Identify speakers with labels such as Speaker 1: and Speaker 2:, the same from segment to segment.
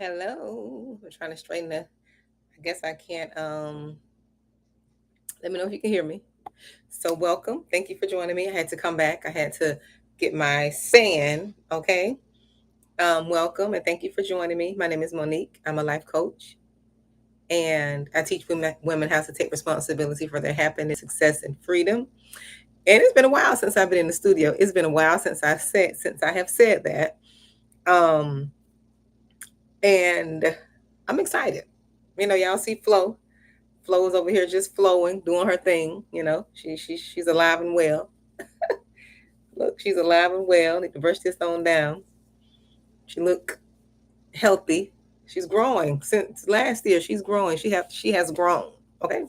Speaker 1: Hello. We're trying to straighten the. I guess I can't. Let me know if you can hear me. So welcome. Thank you for joining me. I had to come back. I had to get my sand. Okay. Welcome and thank you for joining me. My name is Monique. I'm a life coach, and I teach women how to take responsibility for their happiness, success, and freedom. And it's been a while since I've been in the studio. It's been a while since I have said that. Um, and I'm excited. Y'all see Flo. Flo is over here just flowing, doing her thing. She's alive and well. Look, she's alive and well. Need to brush this on down. She look healthy. She's growing since last year. She's growing. She has grown. Okay.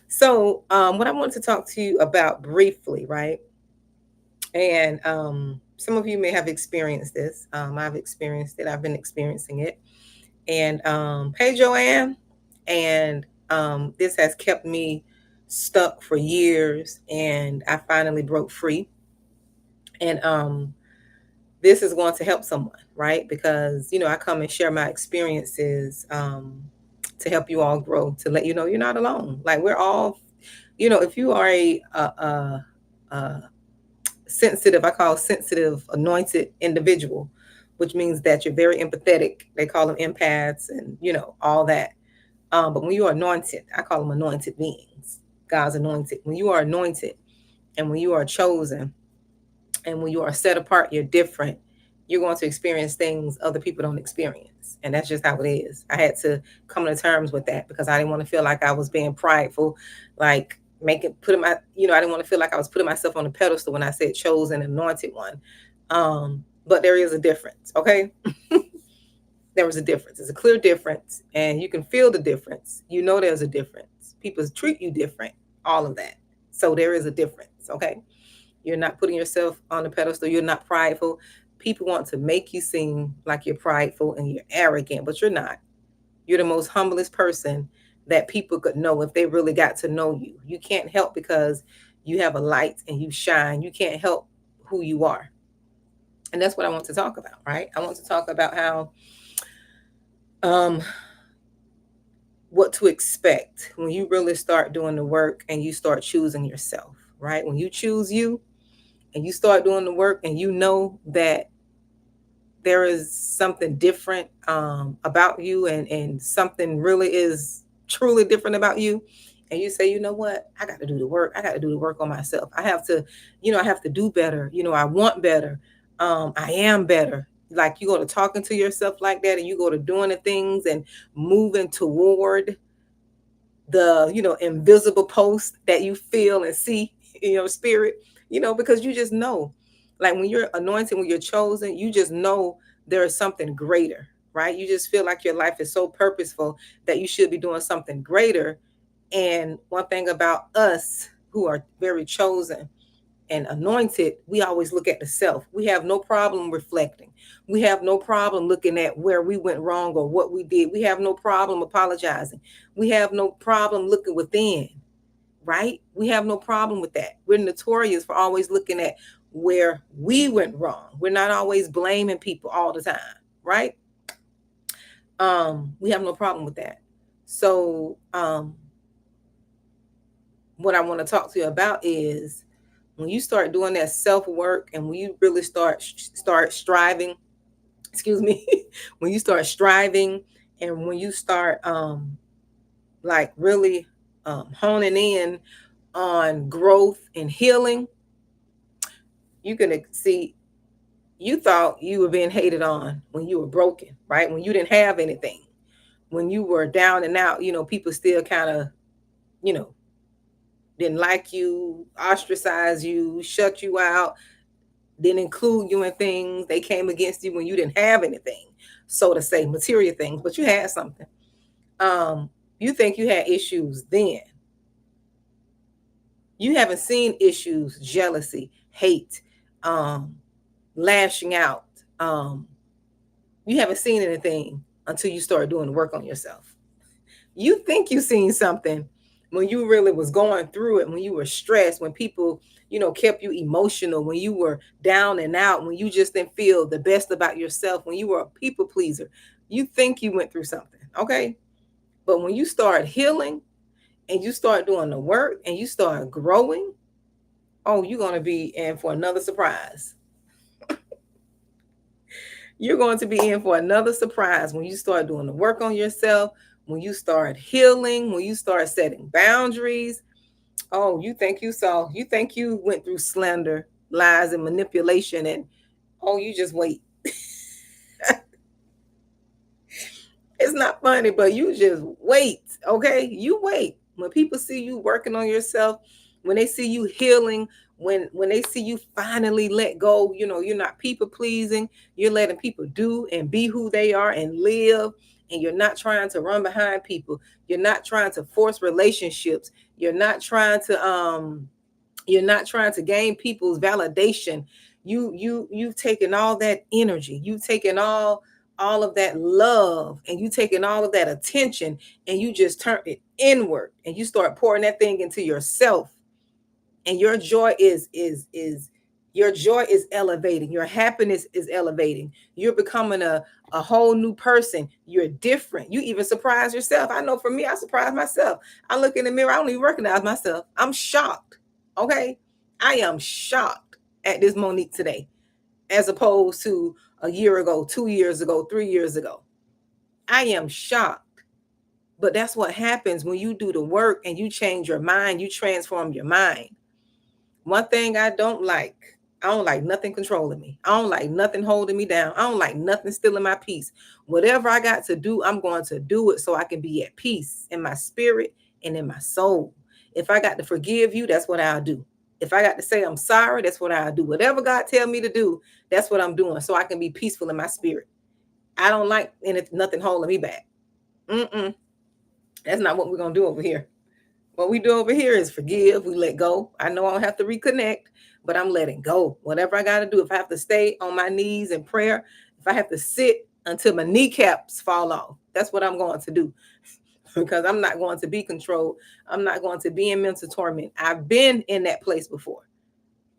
Speaker 1: So, what I wanted to talk to you about briefly, right? And some of you may have experienced this. I've experienced it. I've been experiencing it. And hey, Joanne. And this has kept me stuck for years, and I finally broke free. And this is going to help someone, right? Because I come and share my experiences to help you all grow, to let you know you're not alone. Like we're all, if you are a sensitive, I call sensitive, anointed individual, which means that you're very empathetic. They call them empaths, and all that. But when you are anointed, I call them anointed beings, God's anointed. When you are anointed and when you are chosen and when you are set apart, you're different. You're going to experience things other people don't experience. And that's just how it is. I had to come to terms with that because I didn't want to feel like I was being prideful, like I didn't want to feel like I was putting myself on a pedestal when I said chosen, anointed one. But there is a difference, okay? There was a difference. It's a clear difference, and you can feel the difference. There's a difference. People treat you different, all of that. So there is a difference, okay? You're not putting yourself on a pedestal. You're not prideful. People want to make you seem like you're prideful and you're arrogant, but you're not. You're the most humblest person that people could know if they really got to know you. You can't help because you have a light and you shine. You can't help who you are. And that's what I want to talk about, right? I want to talk about how um what to expect when you really start doing the work and you start choosing yourself, right? When you choose you and you start doing the work and you know that there is something different about you, and something really is truly different about you, and you say, you know what, I got to do the work. I got to do the work on myself. I have to, I have to do better. I want better. I am better. Like you go to talking to yourself like that, and you go to doing the things and moving toward the invisible post that you feel and see in your spirit, because you just know, like when you're anointed, when you're chosen, you just know there is something greater, right? You just feel like your life is so purposeful that you should be doing something greater. And one thing about us who are very chosen and anointed, we always look at the self. We have no problem reflecting. We have no problem looking at where we went wrong or what we did. We have no problem apologizing. We have no problem looking within, right? We have no problem with that. We're notorious for always looking at where we went wrong. We're not always blaming people all the time, right? We have no problem with that. So, what I want to talk to you about is when you start doing that self work and when you really start striving, excuse me, when you start striving and when you start like really honing in on growth and healing, you're gonna see, you thought you were being hated on when you were broken, right? When you didn't have anything, when you were down and out, people still kind of, you know, didn't like you, ostracize you, shut you out, didn't include you in things. They came against you when you didn't have anything, so to say, material things, but you had something. You think you had issues then. You haven't seen issues, jealousy, hate, um, lashing out. Um, you haven't seen anything until you start doing the work on yourself. You think you seen something when you really was going through it, when you were stressed, when people, kept you emotional, when you were down and out, when you just didn't feel the best about yourself, when you were a people pleaser. You think you went through something, okay? But when you start healing and you start doing the work and you start growing, oh, you're going to be in for another surprise. You're going to be in for another surprise when you start doing the work on yourself, when you start healing, when you start setting boundaries. Oh, you think you went through slander, lies, and manipulation, and oh, you just wait. It's not funny, but you just wait, okay? You wait. When people see you working on yourself, when they see you healing, when they see you finally let go, you're not people pleasing, you're letting people do and be who they are and live, and you're not trying to run behind people. You're not trying to force relationships. You're not trying to gain people's validation. You've taken all that energy, you've taken all of that love, and you taken all of that attention, and you just turn it inward and you start pouring that thing into yourself. And your joy is elevating, your happiness is elevating, you're becoming a whole new person, you're different, you even surprise yourself. I know for me, I surprise myself. I look in the mirror, I don't even recognize myself. I'm shocked. Okay, I am shocked at this Monique today, as opposed to a year ago, 2 years ago, 3 years ago. I am shocked. But that's what happens when you do the work and you change your mind, you transform your mind. One thing I don't like nothing controlling me. I don't like nothing holding me down. I don't like nothing stealing my peace. Whatever I got to do, I'm going to do it so I can be at peace in my spirit and in my soul. If I got to forgive you, that's what I'll do. If I got to say I'm sorry, that's what I'll do. Whatever God tell me to do, that's what I'm doing so I can be peaceful in my spirit. I don't like nothing holding me back. Mm-mm. That's not what we're going to do over here. What we do over here is forgive. We let go. I know I don't have to reconnect, but I'm letting go. Whatever I got to do, if I have to stay on my knees in prayer, if I have to sit until my kneecaps fall off, that's what I'm going to do. Because I'm not going to be controlled. I'm not going to be in mental torment. I've been in that place before.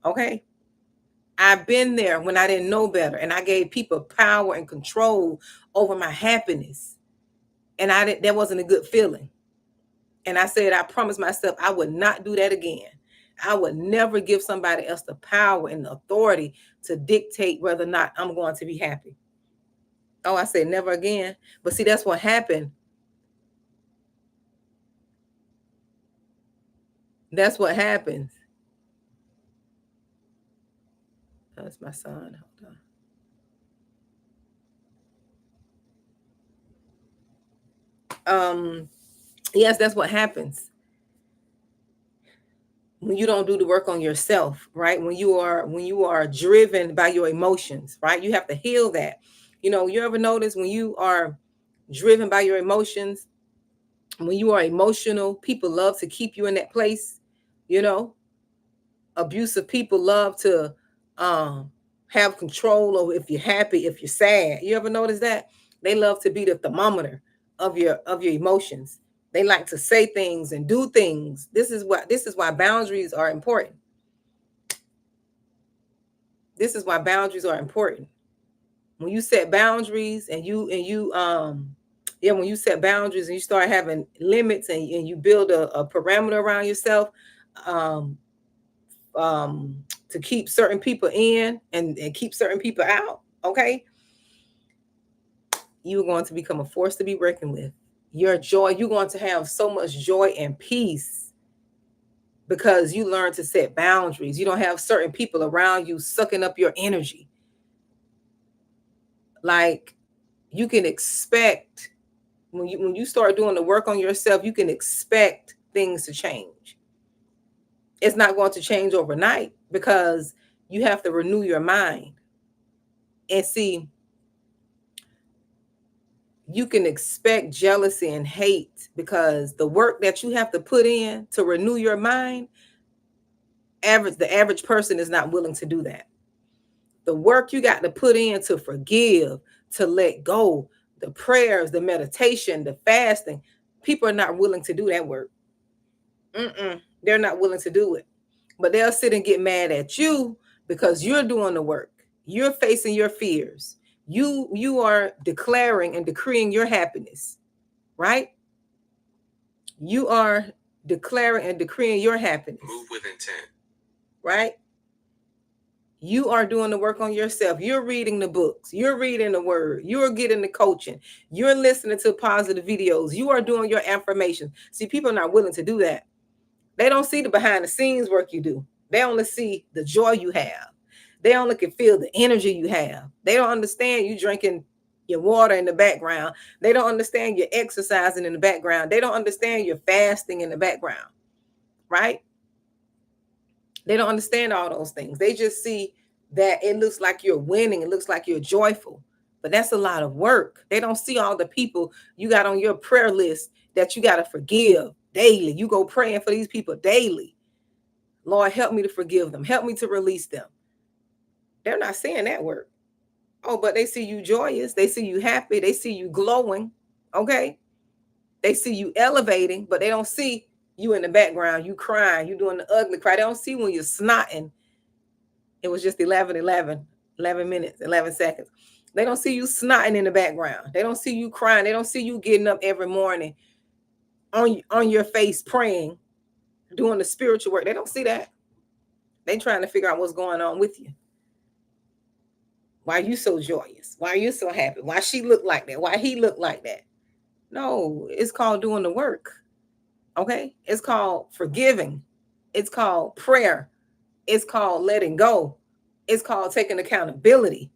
Speaker 1: Okay. I've been there when I didn't know better, and I gave people power and control over my happiness. And that wasn't a good feeling. And I said, I promised myself I would not do that again. I would never give somebody else the power and the authority to dictate whether or not I'm going to be happy. Oh, I said never again. But see, that's what happened. That's what happens. That's my son. Hold on. Yes, that's what happens when you don't do the work on yourself, right? When you are driven by your emotions, right? You have to heal that. You ever notice when you are driven by your emotions, when you are emotional, people love to keep you in that place. you know Abusive people love to um have control over if you're happy, if you're sad. You ever notice that? They love to be the thermometer of your emotions. They like to say things and do things. This is why boundaries are important. This is why boundaries are important. When you set boundaries when you set boundaries and you start having limits, and you build a parameter around yourself, um um to keep certain people in and keep certain people out, okay, you're going to become a force to be reckoned with. You're going to have so much joy and peace because you learn to set boundaries. You don't have certain people around you sucking up your energy. Like, you can expect, when you start doing the work on yourself, you can expect things to change. It's not going to change overnight because you have to renew your mind. And see, you can expect jealousy and hate because the work that you have to put in to renew your mind, the average person is not willing to do that. The work you got to put in to forgive, to let go, the prayers, the meditation, the fasting, people are not willing to do that work. They're not willing to do it. But they'll sit and get mad at you because you're doing the work. You're facing your fears. You are declaring and decreeing your happiness, right? You are declaring and decreeing your happiness.
Speaker 2: Move with intent.
Speaker 1: Right? You are doing the work on yourself. You're reading the books. You're reading the word. You're getting the coaching. You're listening to positive videos. You are doing your affirmation. See, people are not willing to do that. They don't see the behind the scenes work you do. They only see the joy you have. They only can feel the energy you have. They don't understand you drinking your water in the background. They don't understand you're exercising in the background. They don't understand you're fasting in the background, right? They don't understand all those things. They just see that it looks like you're winning. It looks like you're joyful, but that's a lot of work. They don't see all the people you got on your prayer list that you got to forgive daily. You go praying for these people daily. Lord, help me to forgive them. Help me to release them. They're not seeing that work. Oh, but they see you joyous. They see you happy. They see you glowing. Okay. They see you elevating, but they don't see you in the background. You crying. You doing the ugly cry. They don't see when you're snotting. It was just 11 minutes, 11 seconds. They don't see you snotting in the background. They don't see you crying. They don't see you getting up every morning on your face praying, doing the spiritual work. They don't see that. They trying to figure out what's going on with you. Why are you so joyous? Why are you so happy? Why she look like that? Why he look like that? No, it's called doing the work. Okay? It's called forgiving. It's called prayer. It's called letting go. It's called taking accountability.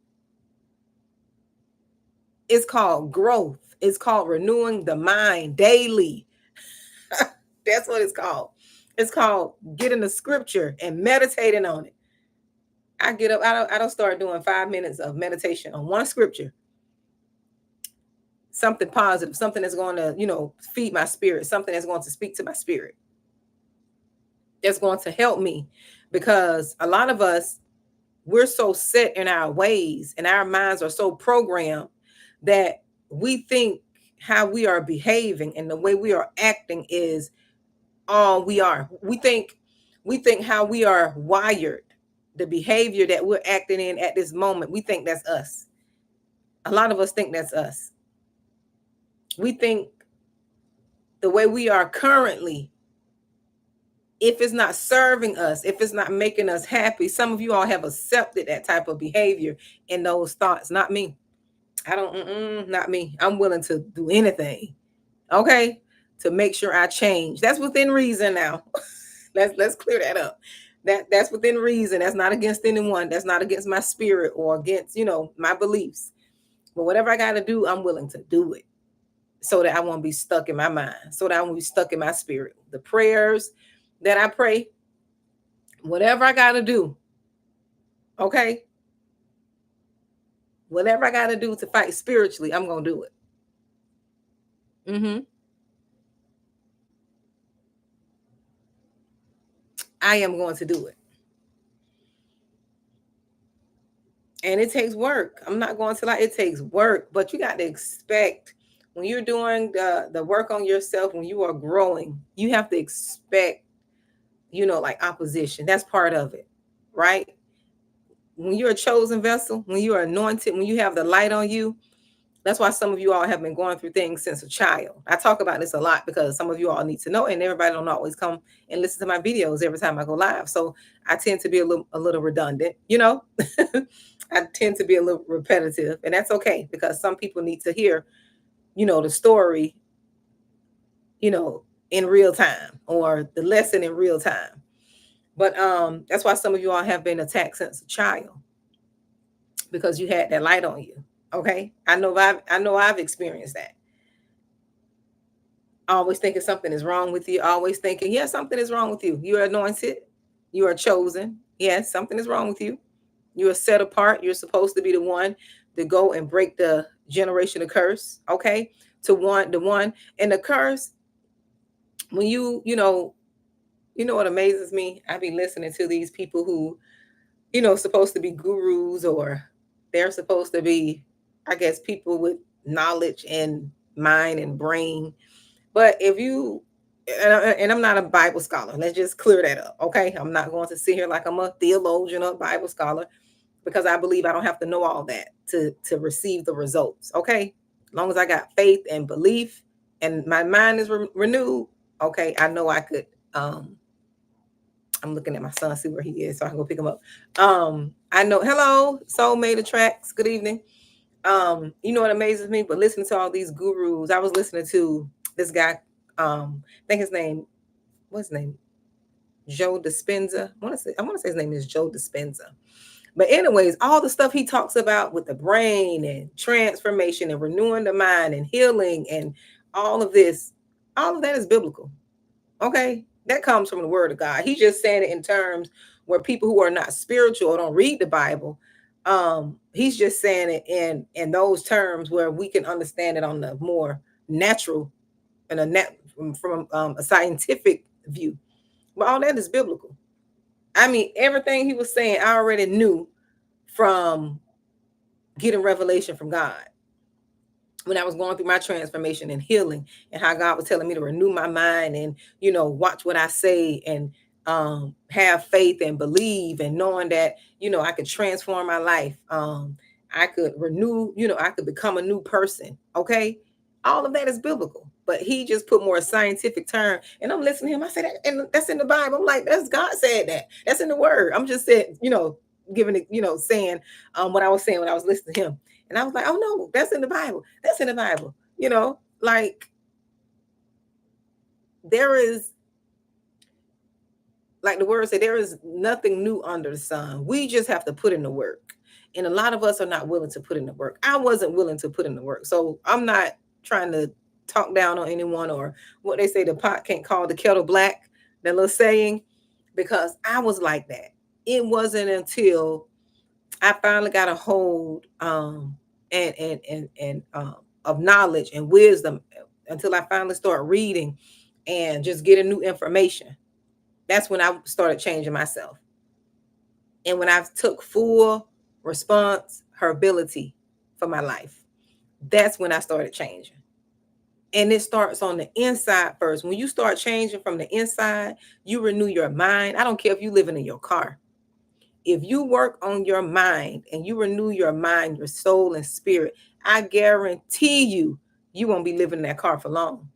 Speaker 1: It's called growth. It's called renewing the mind daily. That's what it's called. It's called getting the scripture and meditating on it. I get up, I don't start doing 5 minutes of meditation on one scripture. Something positive, something that's going to, feed my spirit, something that's going to speak to my spirit. That's going to help me, because a lot of us, we're so set in our ways and our minds are so programmed that we think how we are behaving and the way we are acting is all we are. We think how we are wired, the behavior that we're acting in at this moment, we think that's us. A lot of us think that's us. We think the way we are currently, if it's not serving us, if it's not making us happy, some of you all have accepted that type of behavior and those thoughts. Not me. I don't, not me. I'm willing to do anything, okay, to make sure I change. That's within reason now. Let's clear that up. That's within reason. That's not against anyone. That's not against my spirit or against, my beliefs. But whatever I got to do, I'm willing to do it so that I won't be stuck in my mind, so that I won't be stuck in my spirit. The prayers that I pray, whatever I got to do, okay, whatever I got to do to fight spiritually, I'm going to do it. I am going to do it. And it takes work. I'm not going to lie, it takes work, but you got to expect when you're doing the work on yourself, when you are growing, you have to expect, like opposition. That's part of it, right? When you're a chosen vessel, when you are anointed, when you have the light on you, that's why some of you all have been going through things since a child. I talk about this a lot because some of you all need to know, and everybody don't always come and listen to my videos every time I go live. So I tend to be a little redundant, I tend to be a little repetitive, and that's okay because some people need to hear, the story, in real time, or the lesson in real time. But that's why some of you all have been attacked since a child, because you had that light on you. Okay. I know I've experienced that. Always thinking something is wrong with you. Always thinking, yes, something is wrong with you. You are anointed. You are chosen. Yes, something is wrong with you. You are set apart. You're supposed to be the one to go and break the generational curse. Okay. The one and the curse. When you know what amazes me? I be listening to these people who, supposed to be gurus, or they're supposed to be, I guess, people with knowledge and mind and brain. But if you, and I'm not a Bible scholar, let's just clear that up. Okay. I'm not going to sit here like I'm a theologian or Bible scholar. because I believe I don't have to know all that to receive the results. Okay, as long as I got faith and belief and my mind is renewed, okay, I know I could. I'm looking at my son, see where he is, so I can go pick him up. I know. Hello, Soulmate Attracts. Good evening. You know what amazes me? But listening to all these gurus, I was listening to this guy. I think his name. What's his name? Joe Dispenza. I want to say his name is Joe Dispenza. But anyways, all the stuff he talks about with the brain and transformation and renewing the mind and healing and all of this, all of that is biblical. Okay, that comes from the Word of God. He's just saying it in terms where people who are not spiritual or don't read the Bible, he's just saying it in those terms where we can understand it on the more natural and from a scientific view. But all that is biblical. I mean, everything he was saying, I already knew from getting revelation from God when I was going through my transformation and healing, and how God was telling me to renew my mind and, watch what I say and have faith and believe, and knowing that, I could transform my life. I could renew, I could become a new person. Okay. All of that is biblical, but he just put more scientific term, and I'm listening to him. I said, and that's in the Bible. I'm like, that's God said that. That's in the Word. I'm just saying, giving it, saying what I was saying when I was listening to him. And I was like, oh no, that's in the Bible. That's in the Bible. Like there is, like the word said, there is nothing new under the sun. We just have to put in the work. And a lot of us are not willing to put in the work. I wasn't willing to put in the work. So I'm not trying to talk down on anyone, or what they say, the pot can't call the kettle black, that little saying, because I was like that. It wasn't until I finally got a hold and of knowledge and wisdom, until I finally started reading and just getting new information. That's when I started changing myself. And when I took full responsibility for my life, that's when I started changing. And it starts on the inside first. When you start changing from the inside, you renew your mind. I don't care if you're living in your car. If you work on your mind and you renew your mind, your soul and spirit, I guarantee you, you won't be living in that car for long.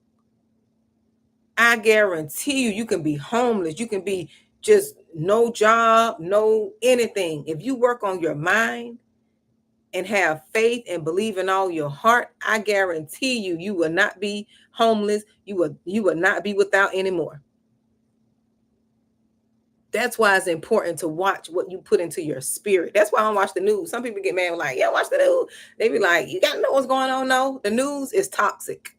Speaker 1: I guarantee you can be homeless. You can be just no job, no anything. If you work on your mind and have faith and believe in all your heart, I guarantee you, you will not be homeless. You will not be without anymore. That's why it's important to watch what you put into your spirit. That's why I don't watch the news. Some people get mad, like, yeah, watch the news. They be like, you got to know what's going on. No, the news is toxic.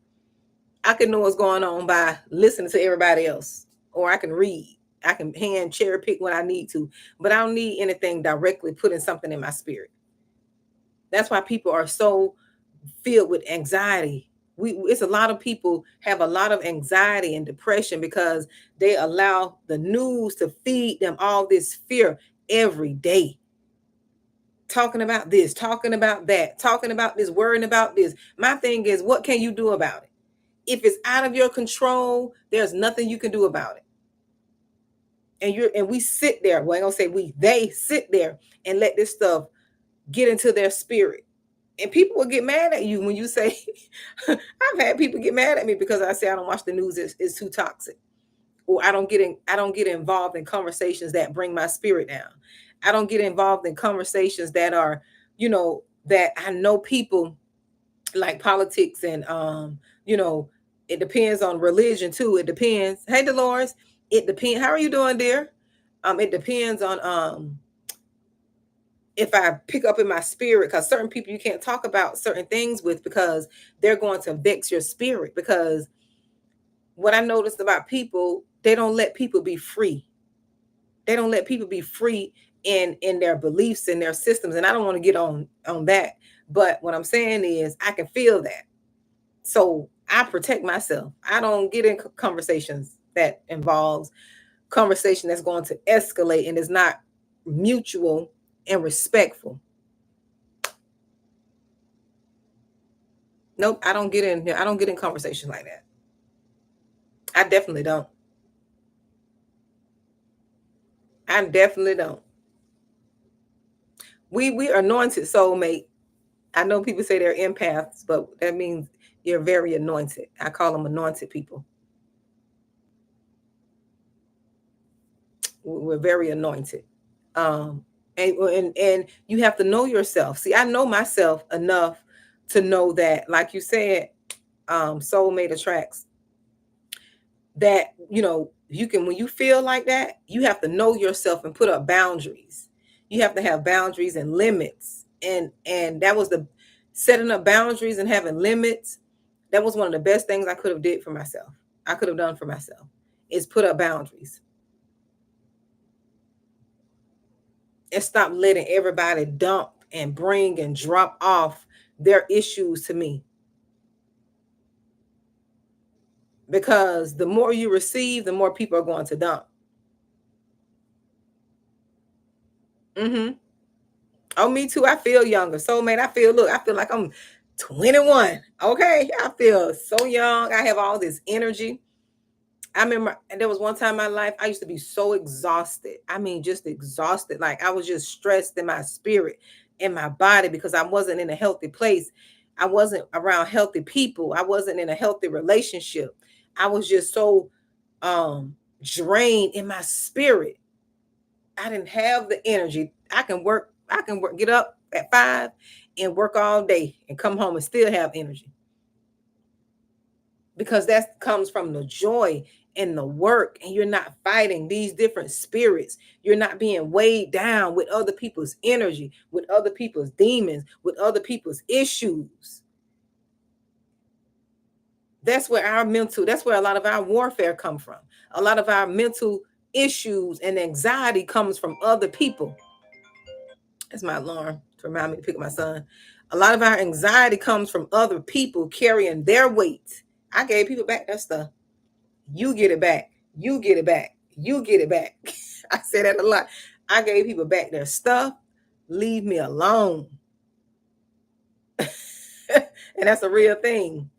Speaker 1: I can know what's going on by listening to everybody else, or I can read. I can hand cherry pick when I need to, but I don't need anything directly putting something in my spirit. That's why people are so filled with anxiety. It's a lot of people have a lot of anxiety and depression because they allow the news to feed them all this fear every day. Talking about this, talking about that, talking about this, worrying about this. My thing is, what can you do about it? If it's out of your control, there's nothing you can do about it. And we sit there. Well, I ain't gonna say they sit there and let this stuff get into their spirit. And people will get mad at you when you say, I've had people get mad at me because I say I don't watch the news, it's too toxic. Or I don't get involved in conversations that bring my spirit down. I don't get involved in conversations that are, that I know people, like politics and it depends on religion too. It depends. Hey Dolores, it depends. How are you doing, dear? It depends on if I pick up in my spirit, because certain people you can't talk about certain things with because they're going to vex your spirit. Because what I noticed about people, they don't let people be free. They don't let people be free in their beliefs and their systems. And I don't want to get on that. But what I'm saying is I can feel that. So I protect myself. I don't get in conversations that involves conversation that's going to escalate and is not mutual and respectful. Nope, I don't get in here. I don't get in conversations like that. I definitely don't. I definitely don't. We are anointed soulmate. I know people say they're empaths, but that means you're very anointed. I call them anointed people. We're very anointed. Um, and you have to know yourself. See, I know myself enough to know that, like you said, soulmate attracts. That, you can, when you feel like that, you have to know yourself and put up boundaries. You have to have boundaries and limits. And that was the setting up boundaries and having limits. That was one of the best things I could have did for myself. I could have done for myself is put up boundaries and stop letting everybody dump and bring and drop off their issues to me. Because the more you receive, the more people are going to dump. Mm-hmm. Oh, me too. I feel younger. Soulmate, I feel like I'm 21. Okay. I feel so young. I have all this energy. I remember, and there was one time in my life I used to be so exhausted. I mean, just exhausted. Like I was just stressed in my spirit, in my body, because I wasn't in a healthy place. I wasn't around healthy people. I wasn't in a healthy relationship. I was just so drained in my spirit. I didn't have the energy. I can work, get up at 5 and work all day and come home and still have energy, because that comes from the joy and the work, and you're not fighting these different spirits. You're not being weighed down with other people's energy, with other people's demons, with other people's issues. That's where a lot of our warfare come from. A lot of our mental issues and anxiety comes from other people. That's my alarm to remind me to pick up my son. A lot of our anxiety comes from other people carrying their weight. I gave people back that stuff. You get it back. You get it back. You get it back. I say that a lot. I gave people back their stuff. Leave me alone. And that's a real thing.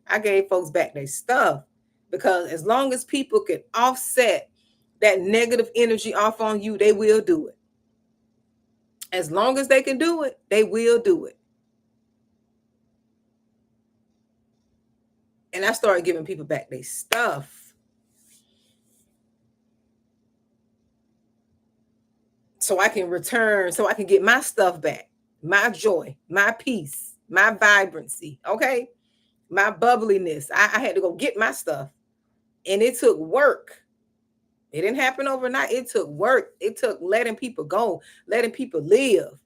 Speaker 1: I gave folks back their stuff, because as long as people can offset that negative energy off on you, they will do it. As long as they can do it, they will do it. And I started giving people back their stuff, so I can return, so I can get my stuff back, my joy, my peace, my vibrancy, okay? My bubbliness. I had to go get my stuff. And it took work. It didn't happen overnight. It took work. It took letting people go, letting people live,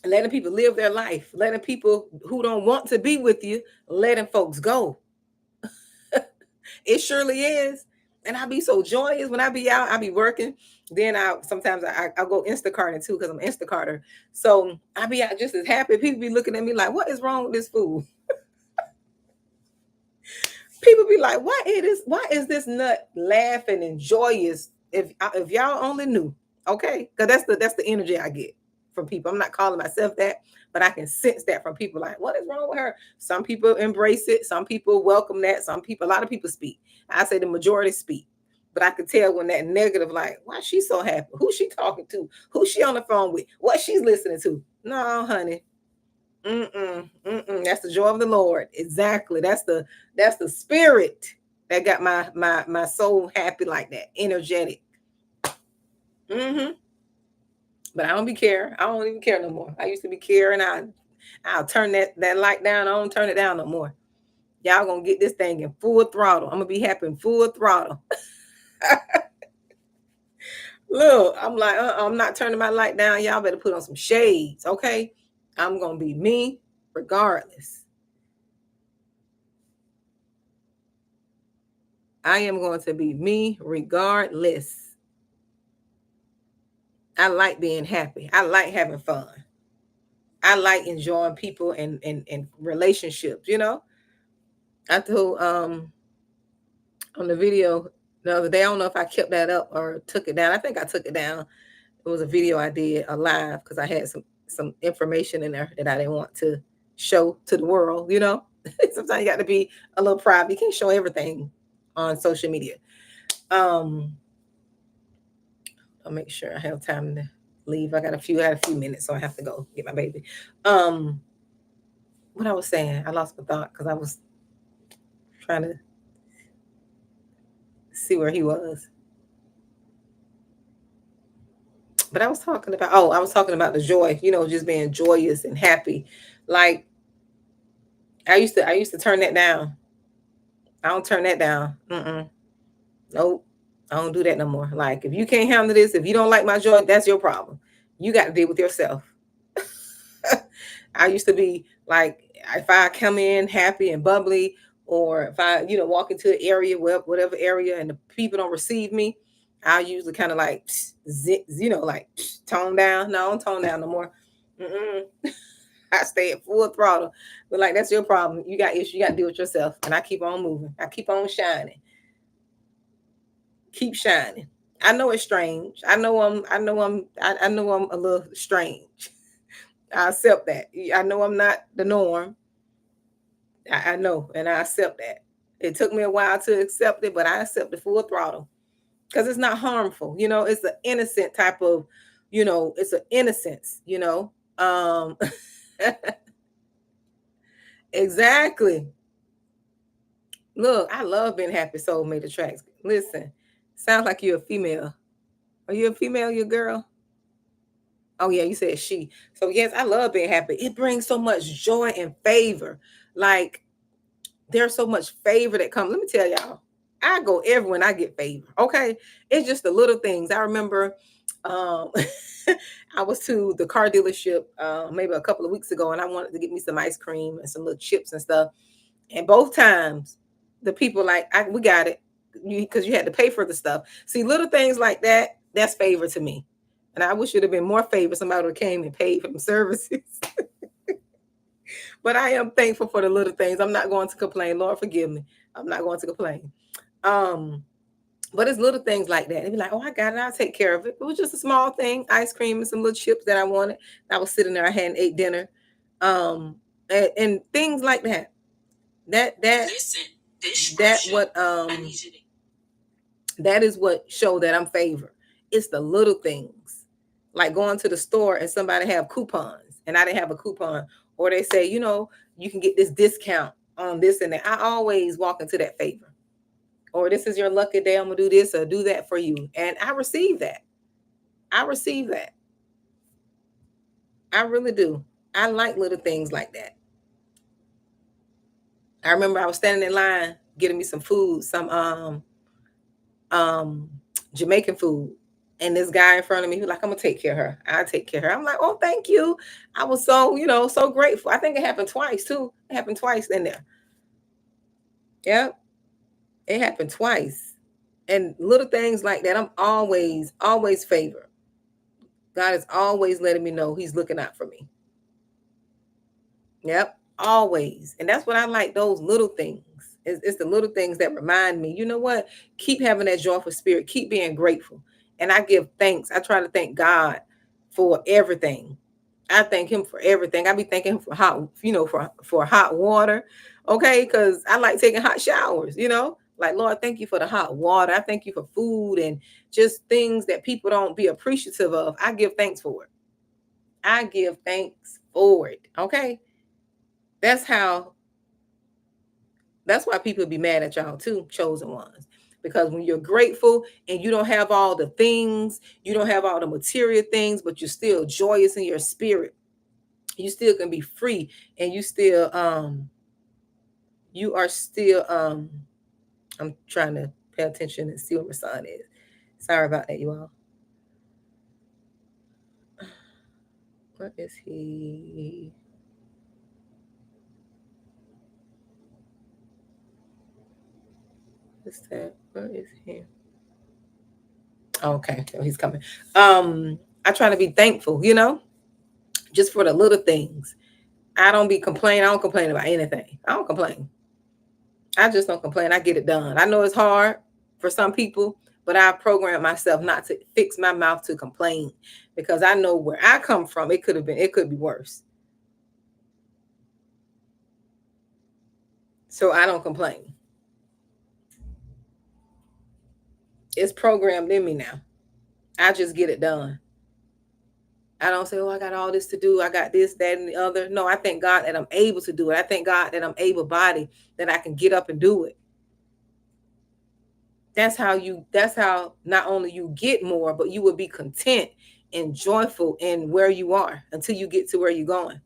Speaker 1: letting people live their life, letting people who don't want to be with you, letting folks go. It surely is. And I be so joyous when I be out. I be working. Then I go Instacarting too, because I'm Instacarter. So I be out just as happy. People be looking at me like, what is wrong with this fool? People be like, why is this nut laughing and joyous? If y'all only knew, okay? Because that's the energy I get from people. I'm not calling myself that, but I can sense that from people. Like, what is wrong with her? Some people embrace it. Some people welcome that. A lot of people speak. I say the majority speak. But I could tell when that negative, like, why she so happy? Who she talking to? Who she on the phone with? What she's listening to? No, honey. Mm-mm, mm-mm. That's the joy of the Lord. Exactly. That's the spirit that got my soul happy like that, energetic. Mm-hmm. But I don't be care. I don't even care no more. I used to be caring. I'll turn that light down. I don't turn it down no more. Y'all gonna get this thing in full throttle. I'm gonna be happy in full throttle. Look, I'm like, I'm not turning my light down. Y'all better put on some shades, okay? I'm gonna be me regardless. I am going to be me regardless. I like being happy. I like having fun. I like enjoying people and relationships, I told on the video the other day, I don't know if I kept that up or took it down. I think I took it down. It was a video I did a live, because I had some information in there that I didn't want to show to the world, Sometimes you got to be a little private. You can't show everything on social media. Um I'll make sure I have time to leave. I had a few minutes, so I have to go get my baby. Um, what I was saying, I lost my thought because I was trying to see where he was. But I was talking about the joy, just being joyous and happy. Like I used to turn that down. I don't turn that down. Nope. I don't do that no more. Like if you can't handle this, if you don't like my joy, that's your problem. You got to deal with yourself. I used to be like, if I come in happy and bubbly, or if I, walk into an area, whatever area, and the people don't receive me, I usually kind of like, like tone down. No, I don't tone down no more. Mm-mm. I stay at full throttle. But like, that's your problem. You got issues. You got to deal with yourself. And I keep on moving. I keep on shining. Keep shining. I know it's strange. I know I'm a little strange. I accept that. I know I'm not the norm. I know, and I accept that. It took me a while to accept it, but I accept the full throttle because it's not harmful. It's an innocent type of, it's an innocence. Exactly. Look, I love being happy soul made attracts. Listen, sounds like you're a female. Are you a female? You a girl? Oh yeah, you said she. So yes, I love being happy. It brings so much joy and favor. Like there's so much favor that comes. Let me tell y'all, I go everywhere and I get favor. Okay. It's just the little things. I remember um I was to the car dealership maybe a couple of weeks ago, and I wanted to get me some ice cream and some little chips and stuff. And both times the people like, we got it. Because you had to pay for the stuff. See, little things like that, that's favor to me. And I wish it had been more favor. Somebody would have came and paid for the services. But I am thankful for the little things. I'm not going to complain. Lord, forgive me. I'm not going to complain. Um, but it's little things like that. They'd be like, oh, I got it. I'll take care of it. It was just a small thing, ice cream and some little chips that I wanted. I was sitting there, I hadn't ate dinner. Um, and things like that. Listen, that what that is what show that I'm favored. It's the little things. Like going to the store and somebody have coupons and I didn't have a coupon, or they say, you can get this discount on this and that. I always walk into that favor. Or this is your lucky day. I'm gonna do this or do that for you. And I receive that. I receive that. I really do. I like little things like that. I remember I was standing in line getting me some food, some um Jamaican food. And this guy in front of me, he was like, I'm gonna take care of her. I'll take care of her. I'm like, oh, thank you. I was so, so grateful. I think it happened twice too. It happened twice in there. Yep. It happened twice. And little things like that, I'm always favored. God is always letting me know he's looking out for me. Yep. Always. And that's what I like, those little things. It's the little things that remind me, you know what? Keep having that joyful spirit. Keep being grateful. And I give thanks. I try to thank God for everything. I thank him for everything. I be thanking him for for hot water. Okay. Cause I like taking hot showers. Like, Lord, thank you for the hot water. I thank you for food and just things that people don't be appreciative of. I give thanks for it. I give thanks for it. Okay. That's how That's why people be mad at y'all too, chosen ones. Because when you're grateful and you don't have all the things, you don't have all the material things, but you're still joyous in your spirit, you still can be free, and you are still I'm trying to pay attention and see what my son is. Sorry about that, you all. Where is he? What's that? Where is he? Okay, so he's coming. I try to be thankful, just for the little things. I don't be complaining. I don't complain about anything. I don't complain. I just don't complain. I get it done. I know it's hard for some people, but I program myself not to fix my mouth to complain, because I know where I come from. It could be worse. So I don't complain. It's programmed in me now. I just get it done. I don't say, oh, I got all this to do. I got this, that, and the other. No, I thank God that I'm able to do it. I thank God that I'm able-bodied, that I can get up and do it. That's how not only you get more, but you will be content and joyful in where you are until you get to where you're going.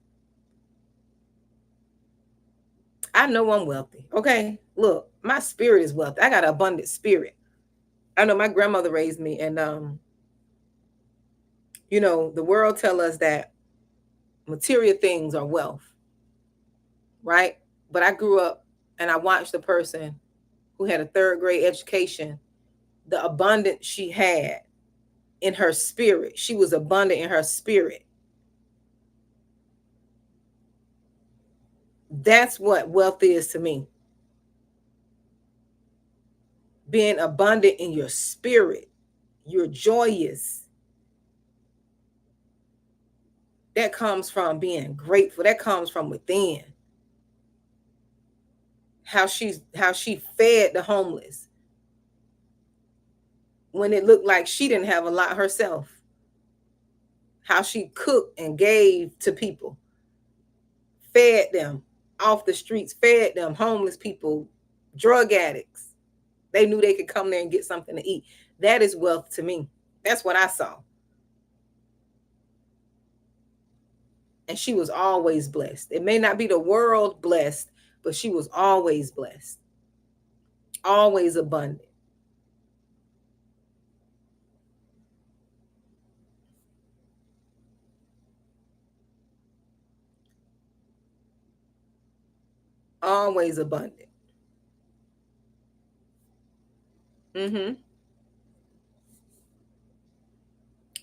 Speaker 1: I know I'm wealthy. Okay. Look, my spirit is wealthy. I got an abundant spirit. I know my grandmother raised me, and the world tell us that material things are wealth, right? But I grew up and I watched a person who had a third grade education, the abundance she had in her spirit. She was abundant in her spirit. That's what wealth is to me. Being abundant in your spirit. You're joyous. That comes from being grateful. That comes from within. How she fed the homeless when it looked like she didn't have a lot herself. How she cooked and gave to people. Fed them off the streets, fed them homeless people, drug addicts. They knew they could come there and get something to eat. That is wealth to me. That's what I saw. And she was always blessed. It may not be the world blessed, but she was always blessed. Always abundant. Always abundant. Mm-hmm.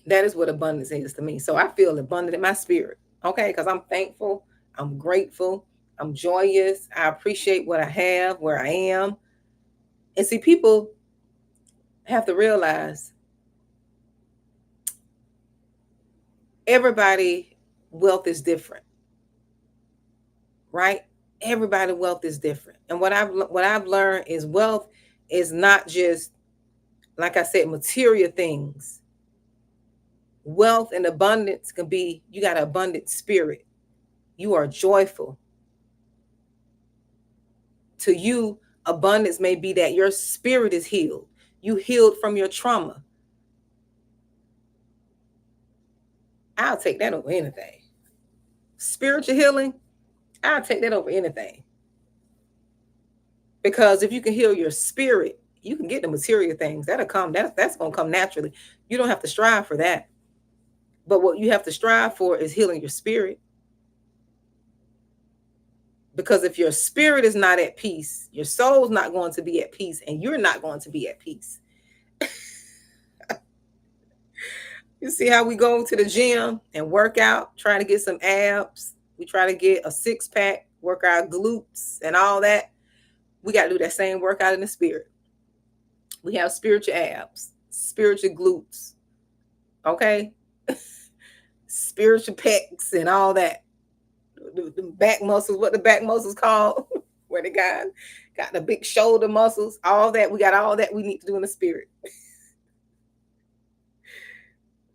Speaker 1: That is what abundance is to me. So I feel abundant in my spirit. Okay, because I'm thankful, I'm grateful, I'm joyous. I appreciate what I have, where I am. And see, people have to realize everybody wealth is different, right? Everybody wealth is different. And what I've learned is wealth is not just, like I said, material things. Wealth and abundance can be, you got an abundant spirit. You are joyful. To you, abundance may be that your spirit is healed. You healed from your trauma. I'll take that over anything. Spiritual healing, I'll take that over anything. Because if you can heal your spirit, you can get the material things. That'll come. That's gonna come naturally. You don't have to strive for that. But what you have to strive for is healing your spirit. Because if your spirit is not at peace, your soul's not going to be at peace, and you're not going to be at peace. You see how we go to the gym and work out, trying to get some abs. We try to get a six pack, work our glutes and all that. We got to do that same workout in the spirit. We have spiritual abs, spiritual glutes, okay? Spiritual pecs and all that. The back muscles, what the back muscles called, where the guy got the big shoulder muscles, all that. We got all that we need to do in the spirit.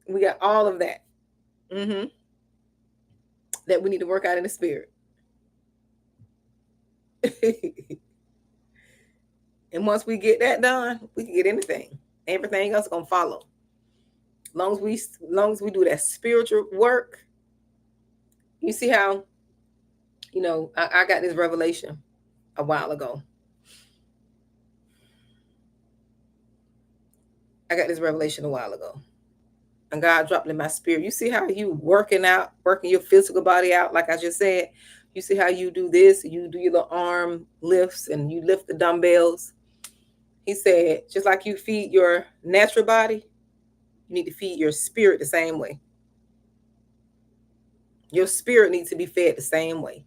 Speaker 1: We got all of that. Mm-hmm. That we need to work out in the spirit. And once we get that done, we can get anything. Everything else is gonna follow. Long as we do that spiritual work. You see how, I got this revelation a while ago. I got this revelation a while ago. And God dropped it in my spirit. You see how you working your physical body out, like I just said. You see how you do this, you do your little arm lifts and you lift the dumbbells. He said, just like you feed your natural body, you need to feed your spirit the same way. Your spirit needs to be fed the same way.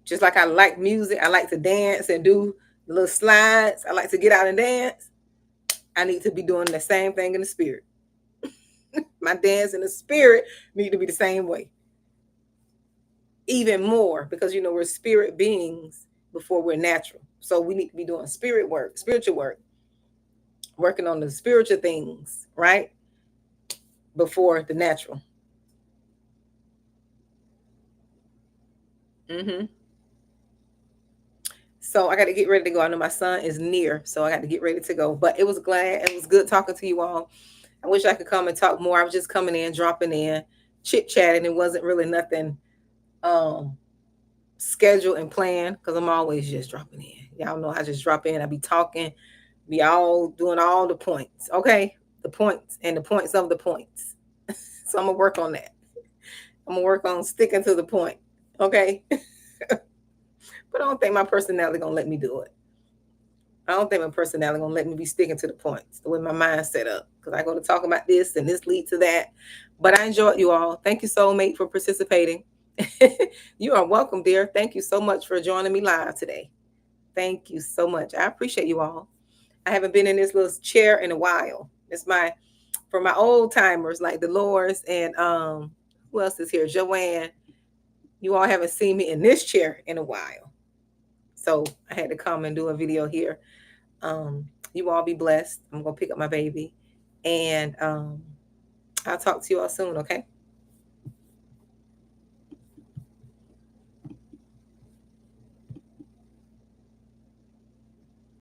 Speaker 1: Just like I like music, I like to dance and do little slides. I like to get out and dance. I need to be doing the same thing in the spirit. My dance in the spirit need to be the same way. Even more, because we're spirit beings before we're natural. So we need to be doing spirit work, spiritual work, working on the spiritual things, right? before the natural. Hmm. So I got to get ready to go. I know my son is near, so I got to get ready to go. But it was good talking to you all. I wish I could come and talk more. I was just coming in, dropping in, chit chatting. It wasn't really nothing um scheduled and planned because I'm always just dropping in. Y'all know I just drop in. I be talking, be all doing all the points. Okay, the points and the points of the points. So I'm gonna work on that. I'm gonna work on sticking to the point. Okay, but I don't think my personality gonna let me do it. I don't think my personality gonna let me be sticking to the points the way my mind's set up. Because I go to talk about this and this lead to that. But I enjoyed you all. Thank you, soulmate, for participating. You are welcome, dear. Thank you so much for joining me live today. Thank you so much. I appreciate you all. I haven't been in this little chair in a while. It's my for my old timers like Dolores and who else is here? Joanne. You all haven't seen me in this chair in a while. So I had to come and do a video here. You all be blessed. I'm gonna pick up my baby, and I'll talk to you all soon. Okay.